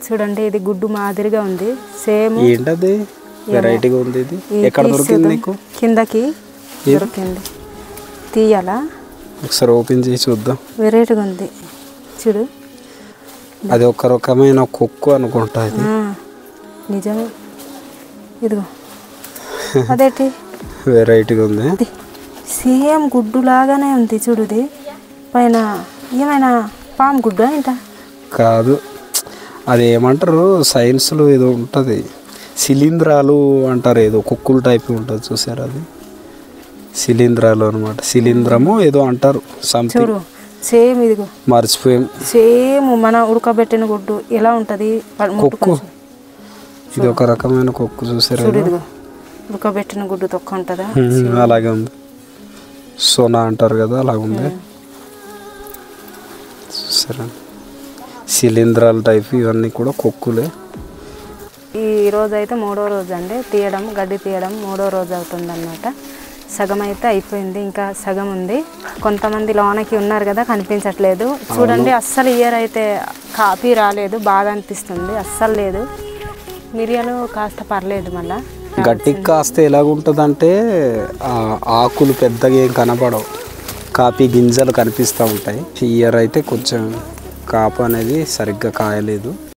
చూడండి ఇది గుడ్డు మాదిరిగా ఉంది సేమ్. ఏంటది వెరైటీగా ఉంది ఇది? ఎక్కడ దొరికింది నీకు? కిందకి దొరికింది. తీయాలా? ఒకసారి ఓపెన్ చేసి చూద్దాం. వెరైటీగా ఉంది చూడు. అది ఒక రకమైన కొక్కు అనుకుంటా. ఇది నిజమే. ఇదిగో అదేంటి వెరైటీగా ఉంది. సేమ్ గుడ్డు లాగానే ఉంది చూడు. ఇది పైన ఏమైనా పాము గుడ్డు ఏంట? కాదు, అది ఏమంటారు సైన్స్లో ఏదో ఉంటుంది, శిలీంధ్రాలు అంటారు, ఏదో కుక్కుల టైప్ ఉంటుంది చూసారు, అది శిలీంధ్రాలు అనమాట. శిలీంధ్రము ఏదో అంటారు చూడు. సేమ్ ఇదిగో మర్చిపోయాం. సేమ్ మన ఉడకబెట్టిన గుడ్డు ఎలా ఉంటుంది కొక్కు. ఇది ఒక రకమైన కొక్కు చూసారు. ఇదిగో ఉడకబెట్టిన గుడ్డు తొక్క ఉంటుందా అలాగే ఉంది. సోనా అంటారు కదా, అలాగ ఉంది చూసారా. శిలీంధ్రాల టైప్ ఇవన్నీ కూడా కొక్కులే. ఈ రోజు అయితే 3వ రోజు అండి తీయడం, గడ్డి తీయడం 3వ రోజు అవుతుంది అన్నమాట. సగం అయితే అయిపోయింది, ఇంకా సగం ఉంది. కొంతమంది లోనకి ఉన్నారు కదా, కనిపించట్లేదు చూడండి. అస్సలు ఇయర్ అయితే కాపీ రాలేదు, బాధ అనిపిస్తుంది. అస్సలు లేదు. మిరియాలు కాస్త పర్లేదు. మళ్ళీ గట్టికి కాస్తే ఎలాగుంటుందంటే ఆకులు పెద్దగా ఏం కనపడవు, కాపీ గింజలు కనిపిస్తూ ఉంటాయి. ఇయర్ అయితే కొంచెం కాపు అనేది సరిగ్గా కాయలేదు.